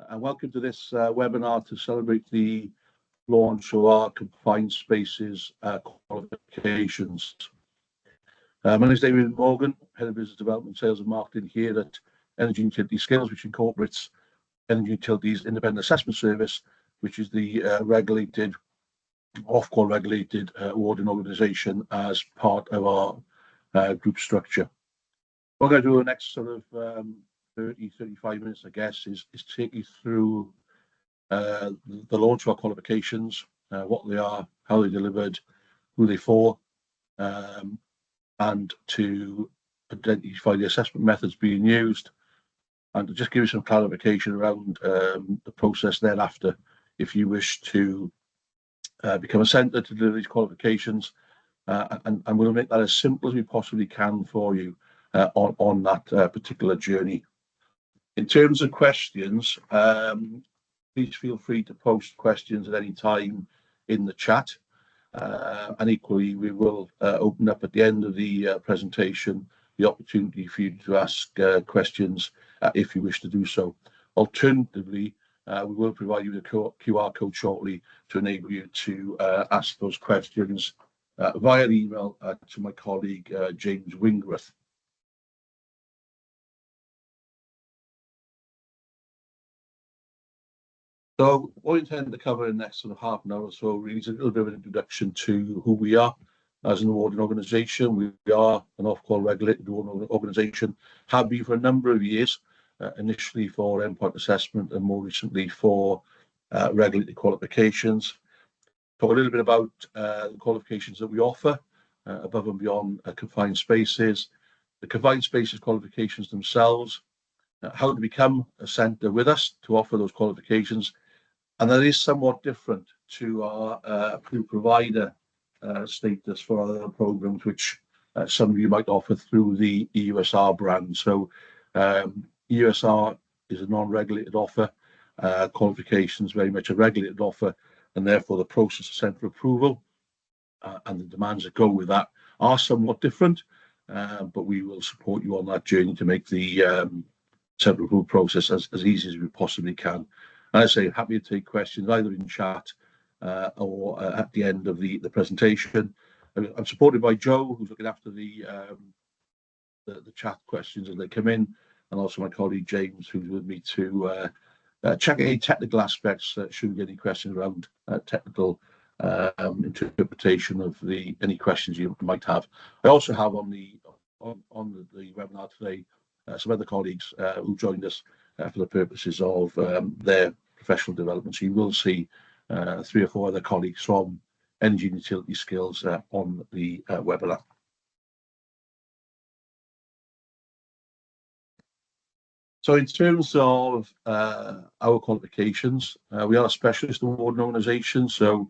And welcome to this webinar to celebrate the launch of our Confined Spaces qualifications. My name is David Morgan, Head of Business Development, Sales and Marketing here at Energy and Utility Skills, which incorporates Energy Utilities Independent Assessment Service, which is the regulated, Ofqual regulated awarding organisation as part of our group structure. What I'm going to do in the next sort of 30-35 minutes, I guess, is take you through the launch of our qualifications, what they are, how they're delivered, who they're for, and to identify the assessment methods being used, and to just give you some clarification around the process thereafter if you wish to become a centre to deliver these qualifications, and we'll make that as simple as we possibly can for you on that particular journey. In terms of questions, please feel free to post questions at any time in the chat, and equally we will open up at the end of the presentation the opportunity for you to ask questions if you wish to do so. Alternatively, we will provide you with a QR code shortly to enable you to ask those questions via email to my colleague James Wingworth. So what we intend to cover in the next sort of half an hour or so really is a little bit of an introduction to who we are as an awarding organisation. We are an Ofqual regulated organisation, have been for a number of years, initially for endpoint assessment and more recently for regulated qualifications. Talk a little bit about the qualifications that we offer above and beyond confined spaces, the confined spaces qualifications themselves, how to become a centre with us to offer those qualifications. And that is somewhat different to our approved provider status for other programs, which some of you might offer through the EUSR brand. So EUSR is a non-regulated offer, qualifications very much a regulated offer, and therefore the process of centre approval and the demands that go with that are somewhat different, but we will support you on that journey to make the centre approval process as easy as we possibly can. And I say, happy to take questions either in chat or at the end of the presentation. I'm supported by Joe, who's looking after the chat questions as they come in, and also my colleague James, who's with me to check any technical aspects. Should we get any questions around technical interpretation of any questions you might have. I also have on the webinar today some other colleagues who joined us for the purposes of their professional development. So you will see 3 or 4 other colleagues from Energy and Utility Skills on the webinar. So in terms of our qualifications, we are a specialist awarding organisation. So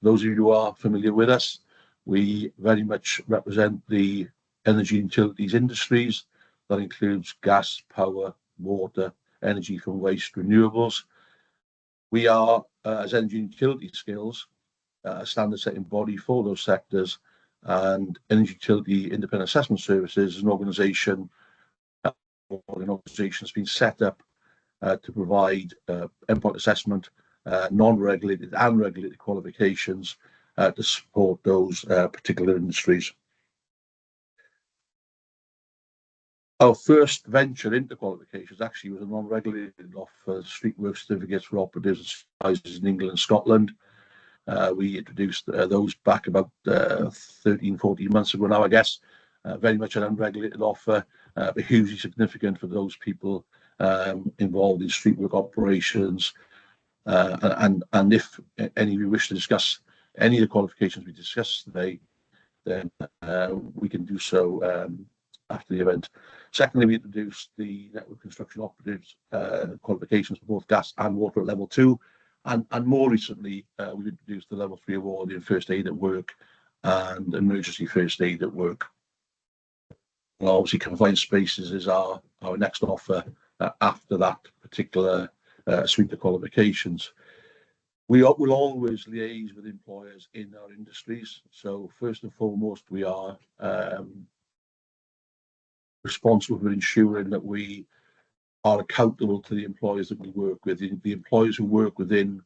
those of you who are familiar with us, we very much represent the energy and utilities industries. That includes gas, power, water, energy from waste, renewables. We are, as Energy and Utility Skills, a standard setting body for those sectors, and Energy Utility Independent Assessment Services is an organisation has been set up to provide endpoint assessment, non-regulated and regulated qualifications to support those particular industries. Our first venture into qualifications actually was a non-regulated offer, street work certificates for operatives and supervisors in England and Scotland. We introduced those back about 13-14 months ago now, I guess. Very much an unregulated offer, but hugely significant for those people involved in street work operations. And if any of you wish to discuss any of the qualifications we discussed today, then we can do so after the event. Secondly, we introduced the network construction operatives qualifications for both gas and water at level 2, and more recently we've introduced the level 3 award in first aid at work and emergency first aid at work. Well, obviously confined spaces is our next offer after that particular suite of qualifications. We will always liaise with employers in our industries. So first and foremost, we are responsible for ensuring that we are accountable to the employers that we work with, the employers who work within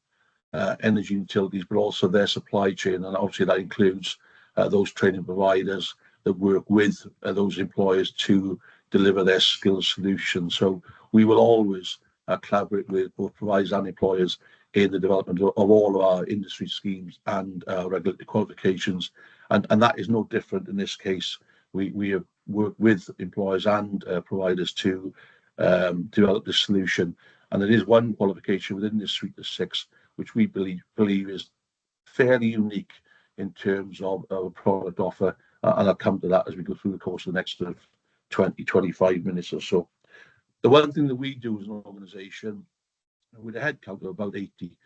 energy utilities, but also their supply chain. And obviously that includes those training providers that work with those employers to deliver their skills solutions. So we will always collaborate with both providers and employers in the development of all of our industry schemes and regulatory qualifications. And that is no different in this case. We have worked with employers and providers to develop this solution. And there is one qualification within this suite of 6 which we believe is fairly unique in terms of our product offer. And I'll come to that as we go through the course of the next 20, 25 minutes or so. The one thing that we do as an organisation, with a headcount of about 80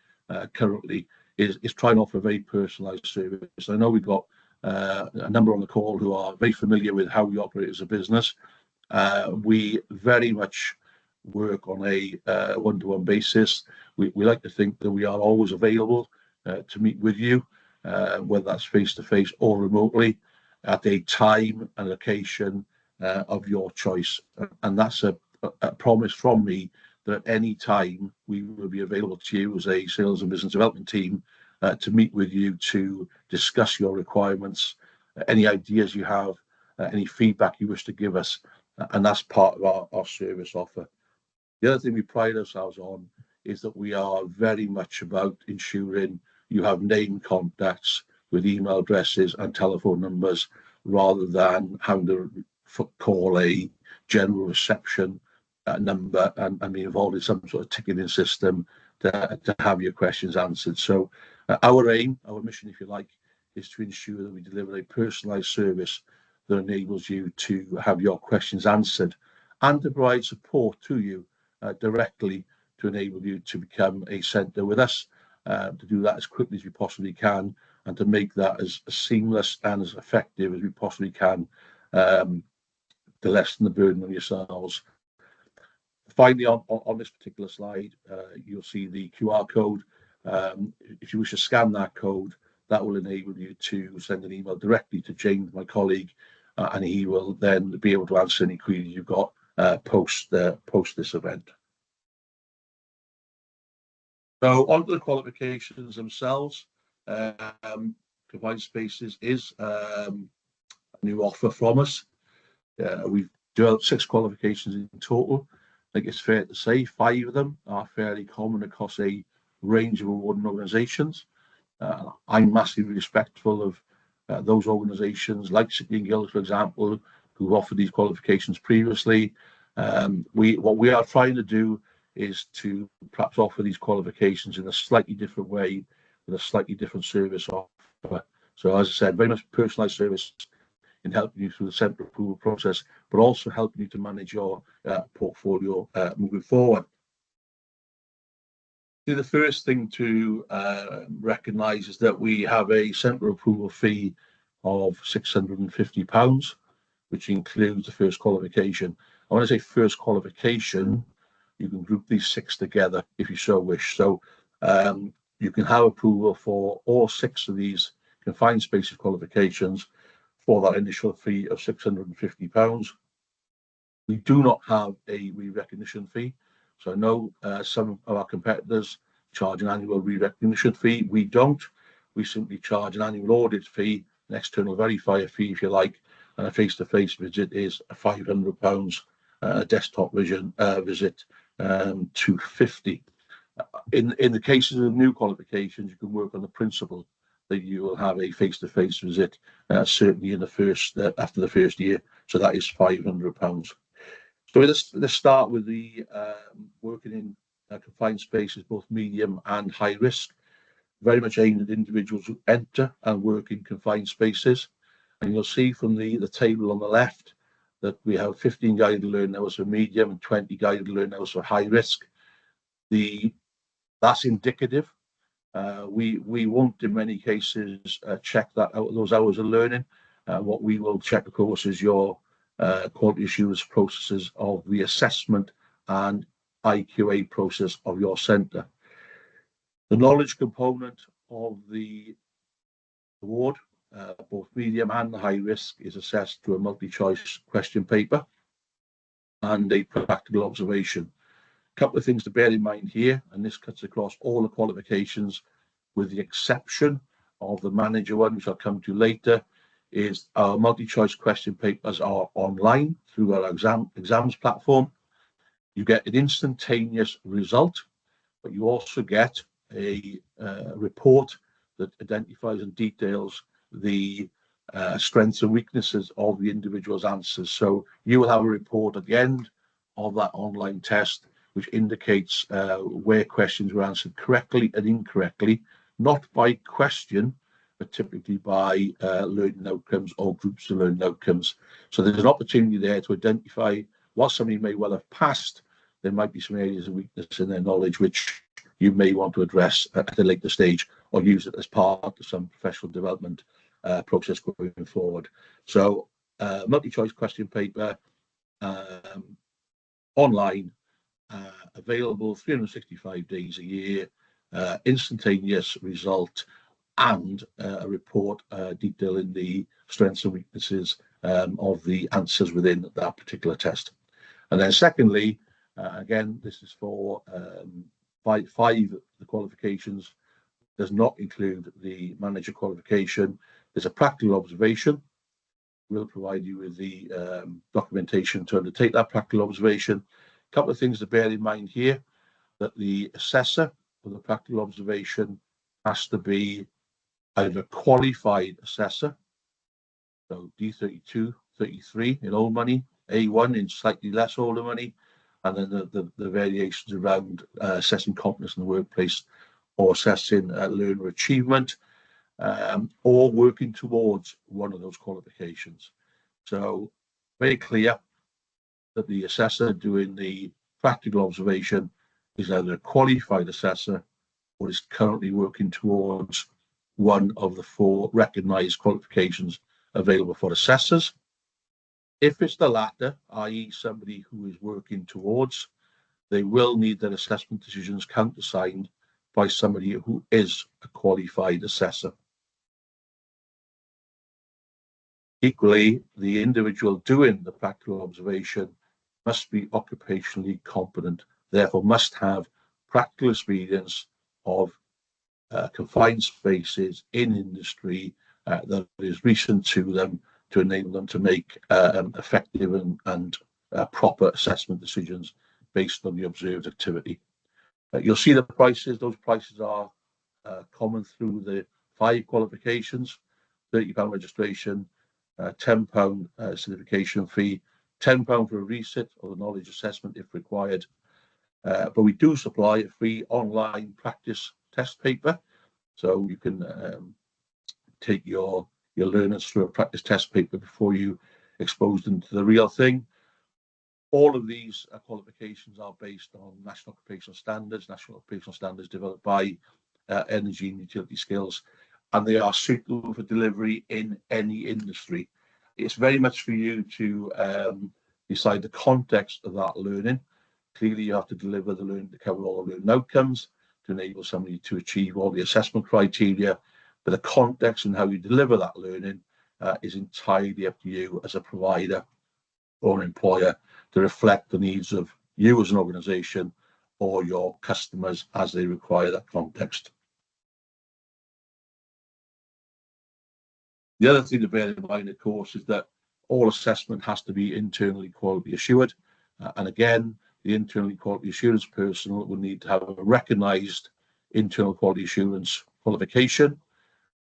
currently, is try and offer a very personalised service. I know we've got a number on the call who are very familiar with how we operate as a business. We very much work on a one-to-one basis. We like to think that we are always available to meet with you, whether that's face-to-face or remotely, at a time and location of your choice. And that's a promise from me that at any time we will be available to you as a sales and business development team to meet with you to discuss your requirements, any ideas you have, any feedback you wish to give us. And that's part of our service offer. The other thing we pride ourselves on is that we are very much about ensuring you have name contacts with email addresses and telephone numbers, rather than having to call a general reception number and be involved in some sort of ticketing system to have your questions answered. So our aim, our mission, if you like, is to ensure that we deliver a personalised service that enables you to have your questions answered and to provide support to you directly to enable you to become a centre with us, to do that as quickly as we possibly can, and to make that as seamless and as effective as we possibly can, to lessen the burden on yourselves. Finally, on this particular slide, you'll see the QR code. If you wish to scan that code, that will enable you to send an email directly to James, my colleague, and he will then be able to answer any queries you've got post this event. So on to the qualifications themselves. Confined Spaces is a new offer from us. We've developed 6 qualifications in total. I think it's fair to say 5 of them are fairly common across a range of awarding organisations. I'm massively respectful of those organisations like City and Guilds, for example, who've offered these qualifications previously. What we are trying to do is to perhaps offer these qualifications in a slightly different way, with a slightly different service offer. So as I said, very much personalised service in helping you through the central approval process, but also helping you to manage your portfolio moving forward. The first thing to recognise is that we have a central approval fee of £650, which includes the first qualification. I want to say first qualification, you can group these 6 together if you so wish. So you can have approval for all 6 of these confined spaces qualifications for that initial fee of £650. We do not have a re-recognition fee. So I know some of our competitors charge an annual re-recognition fee. We don't. We simply charge an annual audit fee, an external verifier fee, if you like, and a face-to-face visit is £500. A desktop visit £250. In the cases of new qualifications, you can work on the principle that you will have a face-to-face visit, certainly in the first after the first year. So that is £500. So let's start with the working in confined spaces, both medium and high risk, very much aimed at individuals who enter and work in confined spaces. And you'll see from the table on the left that we have 15 guided learning hours for medium and 20 guided learning hours for high risk. That's indicative. We won't in many cases check that out, those hours of learning. What we will check, of course, is your quality assurance processes of the assessment and IQA process of your centre. The knowledge component of the award, both medium and high risk, is assessed through a multi-choice question paper and a practical observation. couple of things to bear in mind here, and this cuts across all the qualifications with the exception of the manager one, which I'll come to later, is our multi-choice question papers are online through our exams platform. You get an instantaneous result, but you also get a report that identifies and details the strengths and weaknesses of the individual's answers. So you will have a report at the end of that online test which indicates where questions were answered correctly and incorrectly, not by question, but typically by learning outcomes or groups of learning outcomes. So there's an opportunity there to identify what somebody may well have passed. There might be some areas of weakness in their knowledge which you may want to address at a later stage or use it as part of some professional development process going forward. So multi-choice question paper online, available 365 days a year, instantaneous result, and a report detailing the strengths and weaknesses of the answers within that particular test. And then secondly, again, this is for five of the qualifications, does not include the manager qualification. There's a practical observation. We'll provide you with the documentation to undertake that practical observation. A couple of things to bear in mind here, that the assessor for the practical observation has to be either a qualified assessor, so D32, 33 in old money, A1 in slightly less older money, and then the variations around assessing competence in the workplace or assessing learner achievement, or working towards one of those qualifications. So very clear that the assessor doing the practical observation is either a qualified assessor or is currently working towards one of the 4 recognised qualifications available for assessors. If it's the latter, i.e. somebody who is working towards, they will need their assessment decisions countersigned by somebody who is a qualified assessor. Equally, the individual doing the practical observation must be occupationally competent, therefore must have practical experience of confined spaces in industry that is recent to them, to enable them to make effective and proper assessment decisions based on the observed activity. You'll see the prices. Those prices are common through the 5 qualifications: £30 registration, £10 certification fee, £10 for a resit or the knowledge assessment if required. But we do supply a free online practice test paper, so you can take your learners through a practice test paper before you expose them to the real thing. All of these qualifications are based on national occupational standards developed by Energy and Utility Skills, and they are suitable for delivery in any industry. It's very much for you to decide the context of that learning. Clearly, you have to deliver the learning to cover all the learning outcomes to enable somebody to achieve all the assessment criteria, but the context and how you deliver that learning is entirely up to you as a provider or an employer to reflect the needs of you as an organisation or your customers as they require that context. The other thing to bear in mind, of course, is that all assessment has to be internally quality assured. And again, the internally quality assurance personnel will need to have a recognised internal quality assurance qualification,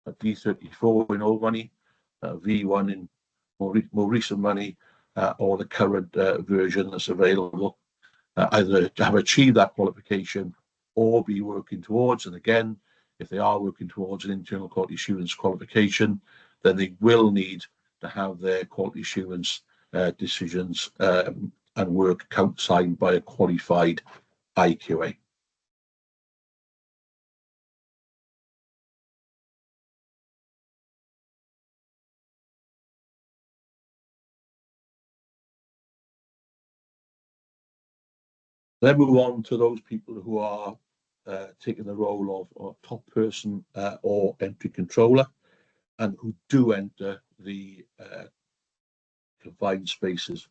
a D34 in old money, V1 in more recent money, or the current version that's available, either to have achieved that qualification or be working towards. And again, if they are working towards an internal quality assurance qualification, then they will need to have their quality assurance decisions and work countersigned by a qualified IQA. Then move on to those people who are taking the role of top person or entry controller, and who do enter the confined spaces.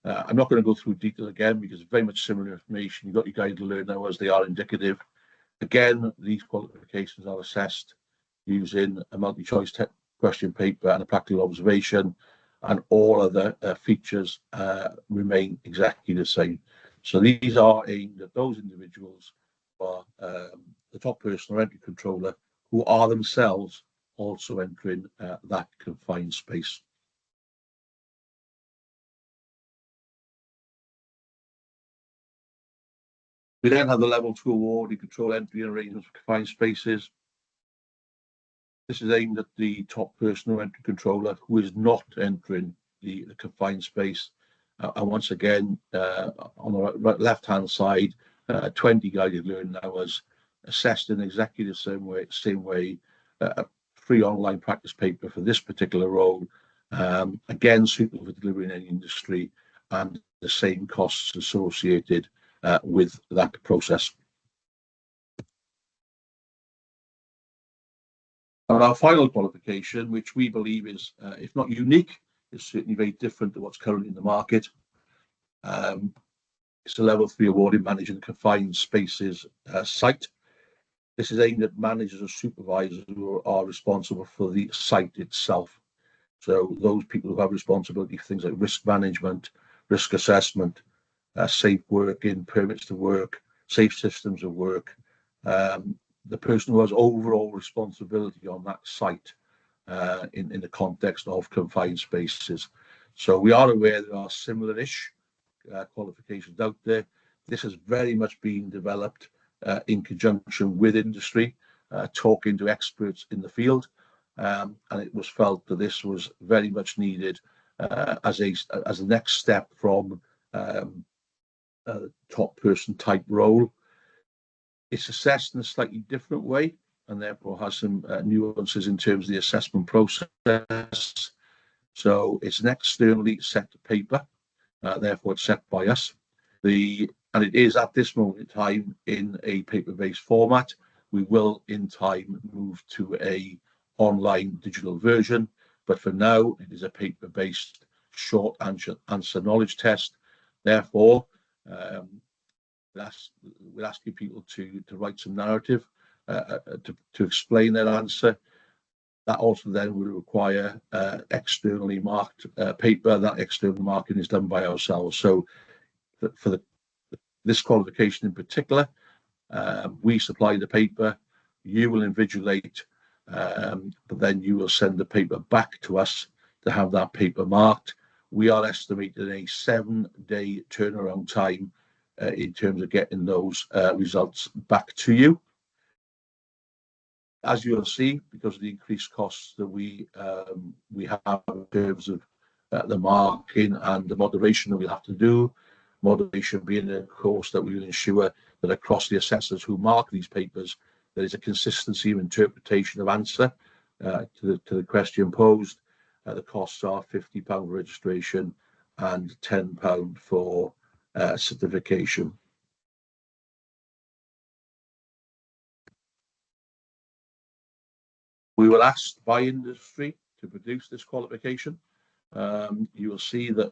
I'm not going to go through detail again because it's very much similar information. You've got your guide to learn now as they are indicative. Again, these qualifications are assessed using a multi-choice question paper and a practical observation, and all other features remain exactly the same. So these are aimed at those individuals who are the top person or entry controller who are themselves also entering that confined space. We then have the level 2 award in control entry arrangements for confined spaces. This is aimed at the top person or entry controller who is not entering the confined space. And once again, on the left-hand side, 20 guided learning hours assessed in exactly the same way, a free online practice paper for this particular role, again, suitable for delivery in any industry, and the same costs associated with that process. And our final qualification, which we believe is, if not unique, is certainly very different to what's currently in the market. It's a level 3 award in managing confined spaces site. This is aimed at managers or supervisors who are responsible for the site itself. So those people who have responsibility for things like risk management, risk assessment, safe working, permits to work, safe systems of work. The person who has overall responsibility on that site in the context of confined spaces. So we are aware there are similar-ish qualifications out there. This has very much been developed in conjunction with industry, talking to experts in the field, and it was felt that this was very much needed as a next step from top person type role. It's assessed in a slightly different way, and therefore has some nuances in terms of the assessment process. So it's an externally set paper, therefore it's set by us. And it is at this moment in time in a paper-based format. We will in time move to a online digital version, but for now it is a paper-based short answer knowledge test. Therefore, we're asking people to write some narrative to explain their answer. That also then will require externally marked paper. That external marking is done by ourselves. So for this qualification in particular, we supply the paper, you will invigilate, but then you will send the paper back to us to have that paper marked. We are estimating a 7-day turnaround time in terms of getting those results back to you. As you'll see, because of the increased costs that we have in terms of the marking and the moderation that we'll have to do, moderation being, of course, that we will ensure that across the assessors who mark these papers, there is a consistency of interpretation of answer to the question posed. The costs are £50 for registration and £10 for certification. We were asked by industry to produce this qualification. You will see that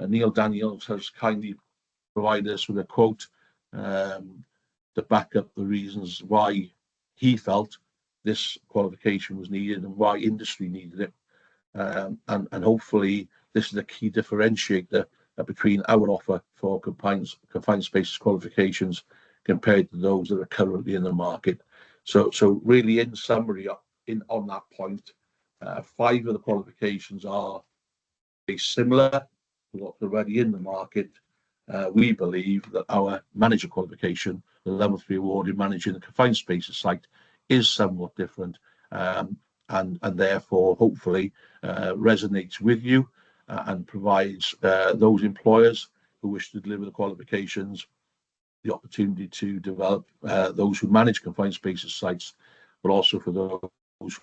Neil Daniels has kindly provided us with a quote to back up the reasons why he felt this qualification was needed and why industry needed it. And hopefully this is a key differentiator between our offer for confined spaces qualifications compared to those that are currently in the market. So really, in summary, on that point, 5 of the qualifications are very similar to what's already in the market. We believe that our manager qualification, the level 3 award in managing the confined spaces site, is somewhat different, and therefore hopefully resonates with you and provides those employers who wish to deliver the qualifications the opportunity to develop those who manage confined spaces sites, but also for those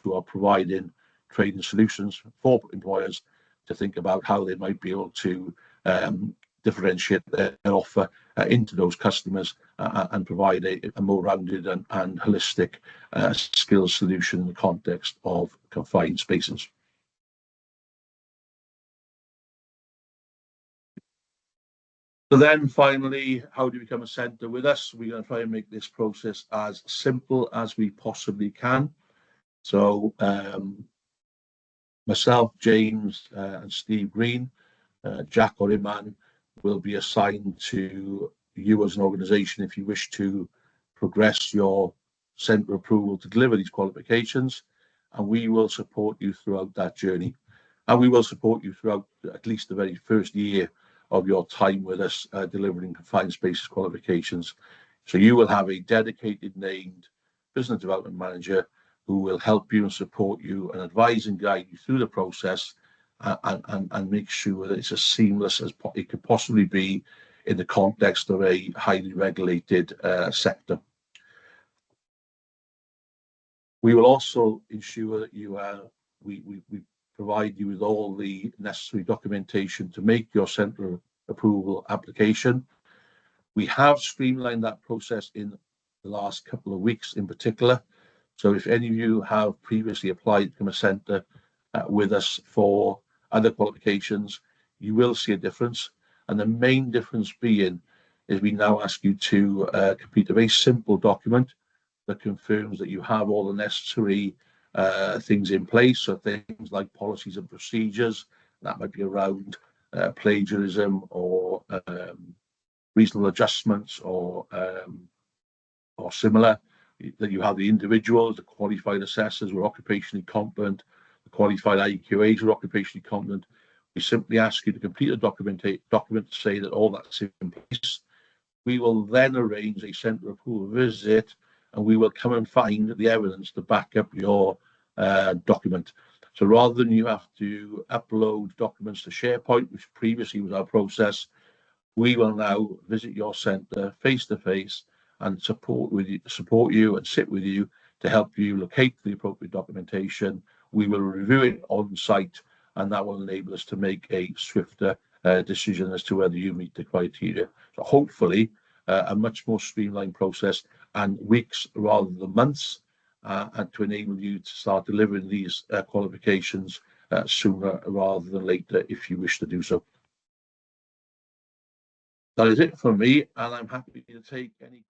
who are providing training solutions for employers to think about how they might be able to differentiate their offer into those customers and provide a more rounded and holistic skills solution in the context of confined spaces. So then finally, how do you become a centre with us? We're going to try and make this process as simple as we possibly can. So myself, James and Steve Green, Jack or Iman will be assigned to you as an organisation if you wish to progress your centre approval to deliver these qualifications, and we will support you throughout that journey. And we will support you throughout at least the very first year of your time with us delivering confined spaces qualifications. So you will have a dedicated named business development manager who will help you and support you and advise and guide you through the process and make sure that it's as seamless as it could possibly be in the context of a highly regulated sector. We will also ensure that we provide you with all the necessary documentation to make your centre approval application. We have streamlined that process in the last couple of weeks in particular. So if any of you have previously applied to become a centre with us for other qualifications, you will see a difference. And the main difference being is we now ask you to complete a very simple document that confirms that you have all the necessary things in place. So things like policies and procedures, that might be around plagiarism or reasonable adjustments or similar, that you have the individuals, the qualified assessors who are occupationally competent, the qualified IQAs who are occupationally competent. We simply ask you to complete a document to say that all that's in place. We will then arrange a centre approval visit, and we will come and find the evidence to back up your document. So rather than you have to upload documents to SharePoint, which previously was our process, we will now visit your centre face to face and support you and sit with you to help you locate the appropriate documentation. We will review it on site, and that will enable us to make a swifter decision as to whether you meet the criteria. So hopefully a much more streamlined process and weeks rather than months, and to enable you to start delivering these qualifications sooner rather than later if you wish to do so. That is it from me, and I'm happy to take any